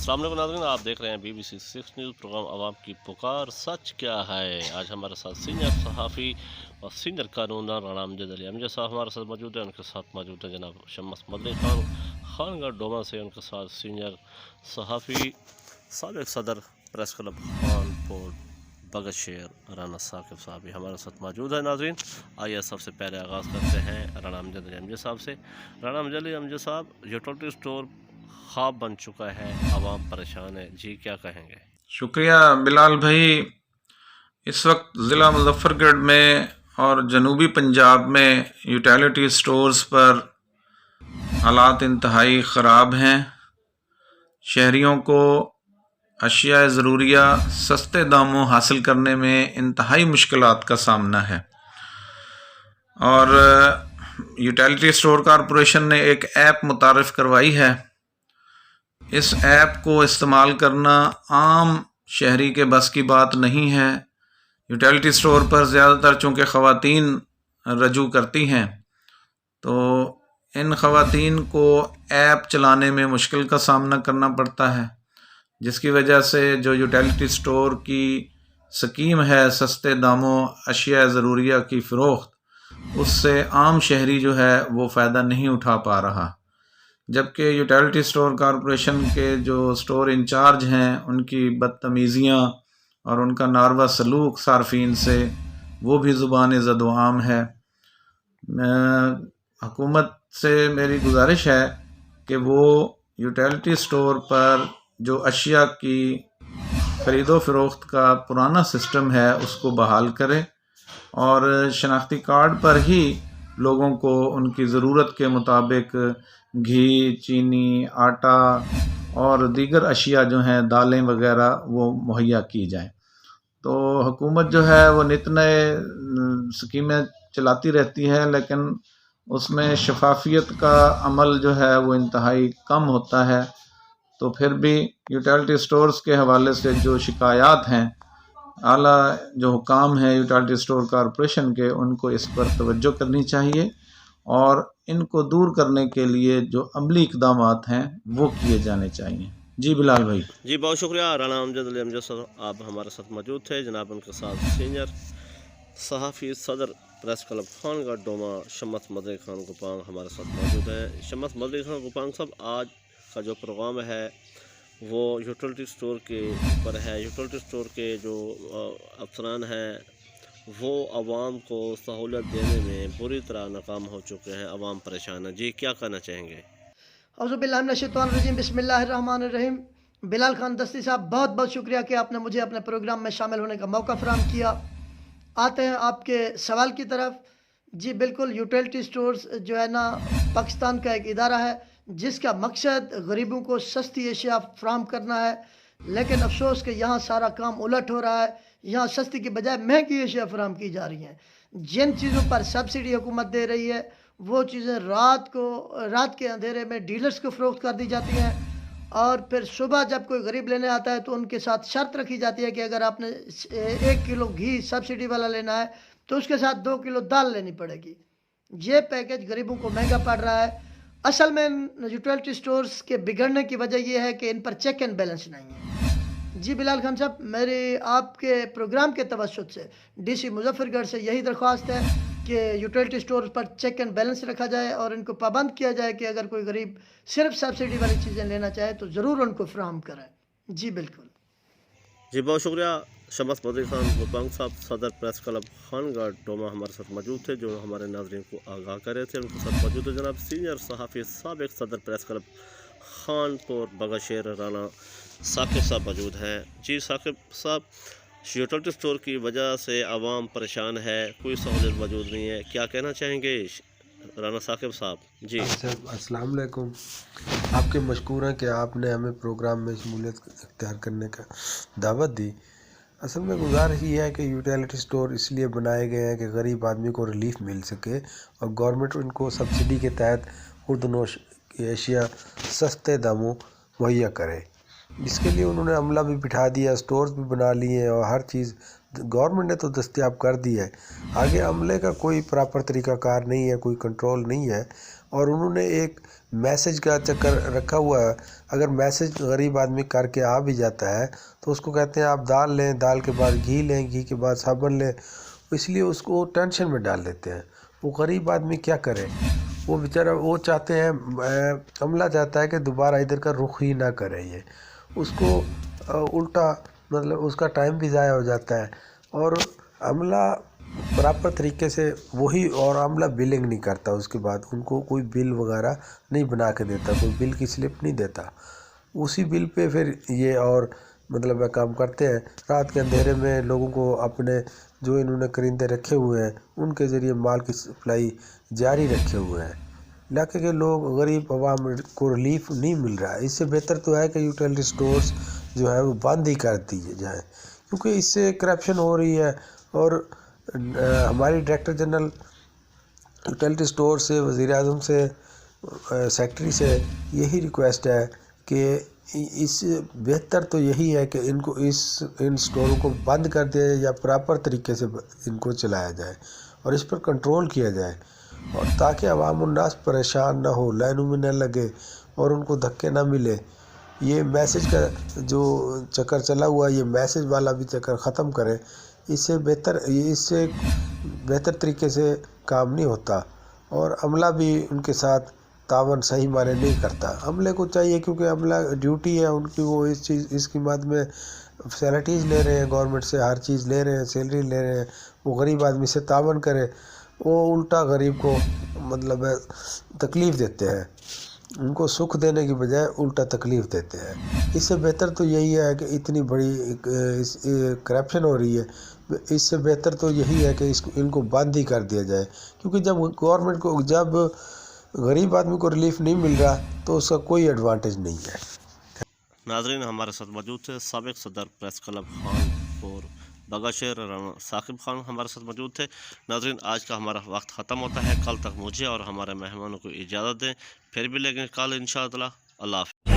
अस्सलाम वालेकुम नाज़रीन, आप देख रहे हैं BBC 6 न्यूज़ प्रोग्राम आवाम की पुकार सच क्या है। आज हमारे साथ सीनियर सहाफ़ी और सीनियर कानूनदान राना अमजद अली अमजद साहब हमारे साथ मौजूद हैं। उनके साथ मौजूद हैं जनाब शम्स मदनी खानगढ़ डोमा से, उनके साथ सीनियर सहाफ़ी साबिक़ सदर प्रेस क्लब खानपुर बगशेर राना साकिब साहब भी हमारे साथ मौजूद है। नाज़रीन, आइए सबसे पहले आगाज़ करते हैं राना अमजद अली अमजद साहब से। राना अमजद अली अमजद साहब, यूटिलिटी स्टोर ख्वाब बन चुका है, आवाम परेशान है, जी क्या कहेंगे? शुक्रिया बिलाल भाई। इस वक्त ज़िला मुज़फ़्फ़रगढ़ में और जनूबी पंजाब में यूटिलिटी स्टोर्स पर हालात इंतहाई ख़राब हैं। शहरियों को अशिया ज़रूरिया सस्ते दामों हासिल करने में इंतहाई मुश्किलात का सामना है और यूटिलिटी स्टोर कॉरपोरेशन ने एक ऐप मुतारिफ़ करवाई है। इस ऐप को इस्तेमाल करना आम शहरी के बस की बात नहीं है। यूटिलिटी स्टोर पर ज़्यादातर चूँकि ख़वातीन रजू करती हैं, तो इन ख़वातीन को ऐप चलाने में मुश्किल का सामना करना पड़ता है, जिसकी वजह से जो यूटिलिटी स्टोर की स्कीम है सस्ते दामों अशिया ज़रूरिया की फ़रोख्त, उससे आम शहरी जो है वो फ़ायदा नहीं उठा पा रहा। जबकि यूटिलिटी स्टोर कॉरपोरेशन के जो स्टोर इंचार्ज हैं, उनकी बदतमीज़ियाँ और उनका नारवा सलूक सार्फिन से वो भी ज़ुबान ज़दआम है। हुकूमत से मेरी गुजारिश है कि वो यूटिलिटी स्टोर पर जो अशिया की ख़रीदो फ़रोख्त का पुराना सिस्टम है उसको बहाल करे और शनाख्ती कार्ड पर ही लोगों को उनकी ज़रूरत के मुताबिक घी, चीनी, आटा और दीगर अशिया जो हैं दालें वगैरह वो मुहैया की जाएं। तो हुकूमत जो है वो नित नए स्कीमें चलाती रहती है, लेकिन उसमें शफाफियत का अमल जो है वो इंतहाई कम होता है। तो फिर भी यूटिलिटी स्टोर्स के हवाले से जो शिकायत हैं, आला जो हुकाम हैं यूटिलिटी स्टोर कॉरपोरेशन के, उनको इस पर तवज्जो करनी चाहिए और इनको दूर करने के लिए जो अमली इक़दामात हैं वो किए जाने चाहिए। जी बिलाल भाई। जी बहुत शुक्रिया राना अमजद अली अमजद साहब, आप हमारे साथ मौजूद थे। जनाब उनके साथ सीनियर सहाफ़ी सदर प्रेस क्लब खानगढ़ डोमा शम्स मदनी खान गुपांग हमारे साथ मौजूद हैं। शम्स मदनी खान गुपांग साहब, आज का जो प्रोग्राम है वो यूटिलिटी स्टोर के ऊपर है। यूटिलिटी स्टोर के जो अफसरान हैं वो आवाम को सहूलत देने में बुरी तरह नाकाम हो चुके हैं, आवाम परेशान है, जी क्या कहना चाहेंगे? औज़ुबिल्लाहिमिनश्शैतानिर्रजीम, बिस्मिल्लाहिर्रहमानिर्रहीम। बिलाल खान दस्ती साहब, बहुत बहुत शुक्रिया कि आपने मुझे अपने प्रोग्राम में शामिल होने का मौका फराहम किया। आते हैं आपके सवाल की तरफ। जी बिल्कुल, यूटिलिटी स्टोर्स जो है ना, पाकिस्तान का एक इदारा है जिसका मकसद गरीबों को सस्ती अशिया फराहम करना है, लेकिन अफसोस कि यहाँ सारा काम उलट हो रहा है। यहाँ सस्ती की बजाय महंगी अशिया फराहम की जा रही हैं। जिन चीज़ों पर सब्सिडी हुकूमत दे रही है वो चीज़ें रात के अंधेरे में डीलर्स को फ़रोख्त कर दी जाती हैं और फिर सुबह जब कोई गरीब लेने आता है तो उनके साथ शर्त रखी जाती है कि अगर आपने 1 किलो घी सब्सिडी वाला लेना है तो उसके साथ 2 किलो दाल लेनी पड़ेगी। ये पैकेज गरीबों को महंगा पड़ रहा है। असल में यूटिलिटी स्टोर्स के बिगड़ने की वजह यह है कि इन पर चेक एंड बैलेंस नहीं है। जी बिलाल खान साहब, मेरी आपके प्रोग्राम के तवज्जुह से DC मुज़फ़्फ़रगढ़ से यही दरख्वास्त है कि यूटिलिटी स्टोर पर चेक एंड बैलेंस रखा जाए और इनको पाबंद किया जाए कि अगर कोई गरीब सिर्फ सब्सिडी वाली चीज़ें लेना चाहे तो ज़रूर उनको फराहम करें। जी बिल्कुल। जी बहुत शुक्रिया शम्स मदनी खान गुपांग साहब, सदर प्रेस क्लब खानगढ़ डोमा हमारे साथ मौजूद थे, जो हमारे नाज़रीन को आगाह कर रहे थे। उनके साथ मौजूद है जनाब सीनियर सहाफ़ी साबिक़ सदर प्रेस क्लब खानपुर बगशेर राना साकिब साहब मौजूद हैं। जी साकिब साहब, यूटिलिटी स्टोर की वजह से आवाम परेशान है, कोई सहूलत मौजूद नहीं है, क्या कहना चाहेंगे राना साकिब साहब? जी अस्सलाम वालेकुम। आपके मशकूर हैं कि आपने हमें प्रोग्राम में शमूलियत इख्तियार करने का दावत दी। असल में गुजारिश ये है कि यूटिलिटी स्टोर इसलिए बनाए गए हैं कि गरीब आदमी को रिलीफ मिल सके और गवर्नमेंट उनको सब्सिडी के तहत खुर्दनोश की अशिया सस्ते दामों मुहैया करे। इसके लिए उन्होंने अमला भी बिठा दिया, स्टोर्स भी बना लिए हैं और हर चीज़ गवर्नमेंट ने तो दस्तयाब कर दी है। आगे अमले का कोई प्रॉपर तरीक़ाकार नहीं है, कोई कंट्रोल नहीं है और उन्होंने एक मैसेज का चक्कर रखा हुआ है। अगर मैसेज गरीब आदमी करके आ भी जाता है तो उसको कहते हैं आप दाल लें, दाल के बाद घी लें, घी के बाद साबुन लें, इसलिए उसको टेंशन में डाल देते हैं। वो गरीब आदमी क्या करे, वो बेचारा वो चाहते हैं, अमला चाहता है कि दोबारा इधर का रुख ही ना करे, ये उसको उल्टा मतलब उसका टाइम भी ज़ाया हो जाता है। और अमला प्रॉपर तरीके से वही, और अमला बिलिंग नहीं करता, उसके बाद उनको कोई बिल वगैरह नहीं बना के देता, कोई बिल की स्लिप नहीं देता, उसी बिल पे फिर ये और मतलब काम करते हैं। रात के अंधेरे में लोगों को अपने जो इन्होंने करिंदे रखे हुए हैं उनके ज़रिए माल की सप्लाई जारी रखे हुए हैं। इलाके के लोग गरीब आवाम को रिलीफ नहीं मिल रहा है। इससे बेहतर तो है कि यूटिलिटी स्टोर्स जो है वो बंद ही कर दिए जाए, क्योंकि इससे करप्शन हो रही है। और हमारी डायरेक्टर जनरल यूटिलिटी स्टोर से, वज़ीर-ए-आज़म से, सेक्रेटरी से यही रिक्वेस्ट है कि इस बेहतर तो यही है कि इनको इन स्टोरों को बंद कर दिया जाए या प्रॉपर तरीके से इनको चलाया जाए और इस पर कंट्रोल किया जाए, और ताकि अवाम उन्नास परेशान ना हो, लाइनों में न लगे और उनको धक्के ना मिले। ये मैसेज का जो चक्कर चला हुआ है, ये मैसेज वाला भी चक्कर ख़त्म करें। इससे बेहतर तरीके से काम नहीं होता और अमला भी उनके साथ तावन सही माने नहीं करता। अमले को चाहिए, क्योंकि अमला ड्यूटी है उनकी, वो इसकी मद में फैसिलिटीज़ ले रहे हैं, गवर्नमेंट से हर चीज़ ले रहे हैं, सैलरी ले रहे हैं, वो गरीब आदमी से तावन करे, वो उल्टा गरीब को मतलब तकलीफ़ देते हैं, उनको सुख देने की बजाय उल्टा तकलीफ़ देते हैं। इससे बेहतर तो यही है कि इतनी बड़ी करप्शन हो रही है, इससे बेहतर तो यही है कि इनको बंद ही कर दिया जाए, क्योंकि जब गरीब आदमी को रिलीफ नहीं मिल रहा तो उसका कोई एडवांटेज नहीं है। नाजरीन, हमारे साथ मौजूद थे साबिक सदर प्रेस क्लब खानपुर बगाशेर साकिब खान हमारे साथ मौजूद थे। नाजरीन, आज का हमारा वक्त ख़त्म होता है। कल तक मुझे और हमारे मेहमानों को इजाज़त दें, फिर भी लेंगे कल इंशाअल्लाह। अल्लाह हाफ़िज़।